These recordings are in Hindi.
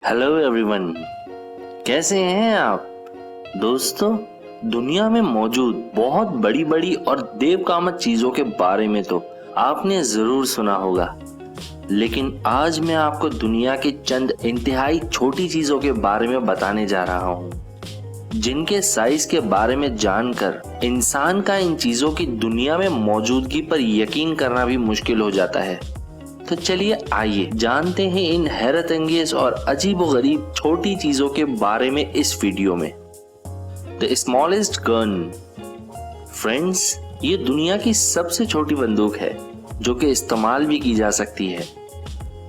हेलो एवरीवन, कैसे हैं आप दोस्तों। दुनिया में मौजूद बहुत बड़ी बड़ी और देवकामत चीजों के बारे में तो आपने जरूर सुना होगा, लेकिन आज मैं आपको दुनिया की चंद इंतहाई छोटी चीजों के बारे में बताने जा रहा हूँ, जिनके साइज के बारे में जानकर इंसान का इन चीजों की दुनिया में मौजूदगी पर यकीन करना भी मुश्किल हो जाता है। तो चलिए आइए जानते हैं इन हैरत अंगेज और अजीबोगरीब छोटी चीजों के बारे में इस वीडियो में। The smallest gun. फ्रेंड्स, ये दुनिया की सबसे छोटी बंदूक है जो कि इस्तेमाल भी की जा सकती है।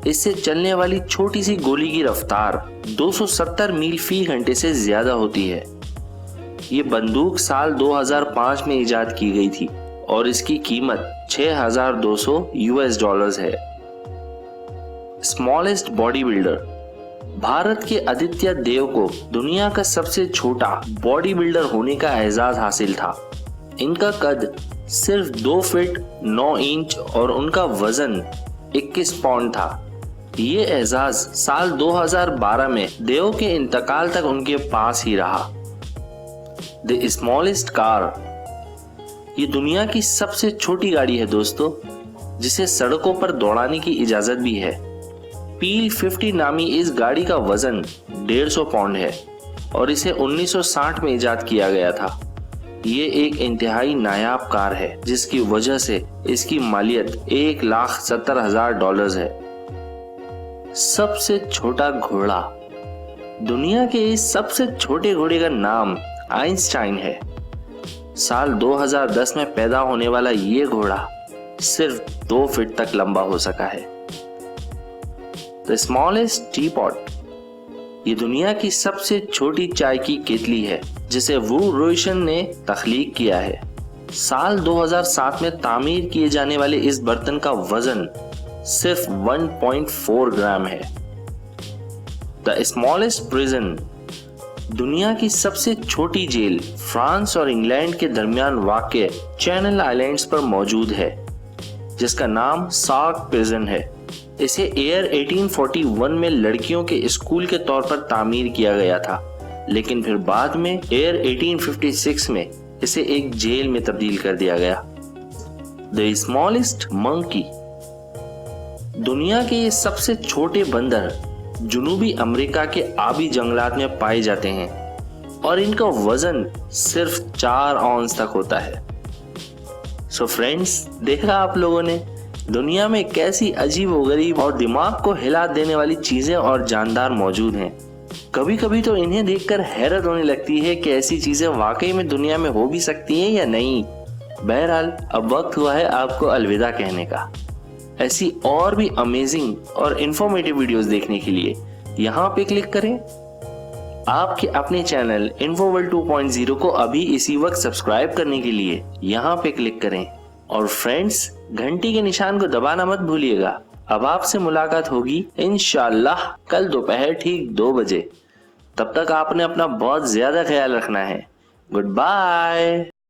इससे चलने वाली छोटी सी गोली की रफ्तार 270 मील फी घंटे से ज्यादा होती है। ये बंदूक साल 2005 में इजाद की गई थी और इसकी कीमत $6,200 US है। Smallest body builder. भारत के आदित्य देव को दुनिया का सबसे छोटा बॉडी बिल्डर होने का एजाज हासिल था। इनका कद सिर्फ 2 फीट 9 इंच और उनका वजन 21 पाउंड था। ये एजाज साल 2012 में देव के इंतकाल तक उनके पास ही रहा। The smallest car. ये दुनिया की सबसे छोटी गाड़ी है दोस्तों, जिसे सड़कों पर दौड़ाने की इजाजत भी है। पील 50 नामी इस गाड़ी का वजन 150 पाउंड है और इसे 1960 में इजाद किया गया था। ये एक इंतहाई नायाब कार है जिसकी वजह से इसकी मालियत $1,70,000 है। सबसे छोटा घोड़ा। दुनिया के इस सबसे छोटे घोड़े का नाम आइंस्टाइन है। साल 2010 में पैदा होने वाला ये घोड़ा सिर्फ 2 फीट तक लंबा हो सका है। The smallest T pot. ये दुनिया की सबसे छोटी चाय की केतली है जिसे वू रोशन ने तख्लीक किया है। साल 2007 में तामीर किए जाने वाले इस बर्तन का वजन सिर्फ 1.4 ग्राम है। The smallest prison. दुनिया की सबसे छोटी जेल फ्रांस और इंग्लैंड के दरमियान वाक़ चैनल आइलैंड्स पर मौजूद है, जिसका नाम सार्क प्रिजन है। इसे एयर 1841 में लड़कियों के स्कूल के तौर पर तामीर किया गया था, लेकिन फिर बाद में एयर 1856 में इसे एक जेल में तब्दील कर दिया गया। The smallest monkey. दुनिया के ये सबसे छोटे बंदर जुनूबी अमेरिका के आबी जंगलात में पाए जाते हैं और इनका वजन सिर्फ 4 औंस तक होता है। सो फ्रेंड्स, देखा आप लोगों ने दुनिया में कैसी अजीबोगरीब और दिमाग को हिला देने वाली चीजें और जानदार मौजूद हैं। कभी कभी तो इन्हें देखकर हैरत होने लगती है कि ऐसी चीजें वाकई में दुनिया में हो भी सकती हैं या नहीं। बहरहाल, अब वक्त हुआ है आपको अलविदा कहने का। ऐसी और भी अमेजिंग और इंफॉर्मेटिव वीडियोस देखने के लिए यहाँ पे क्लिक करें। आपके अपने चैनल इन्फोवर्ल्ड 2.0 को अभी इसी वक्त सब्सक्राइब करने के लिए यहाँ पे क्लिक करें और फ्रेंड्स, घंटी के निशान को दबाना मत भूलिएगा। अब आपसे मुलाकात होगी इंशाअल्लाह कल दोपहर ठीक 2 बजे। तब तक आपने अपना बहुत ज्यादा ख्याल रखना है। Good bye.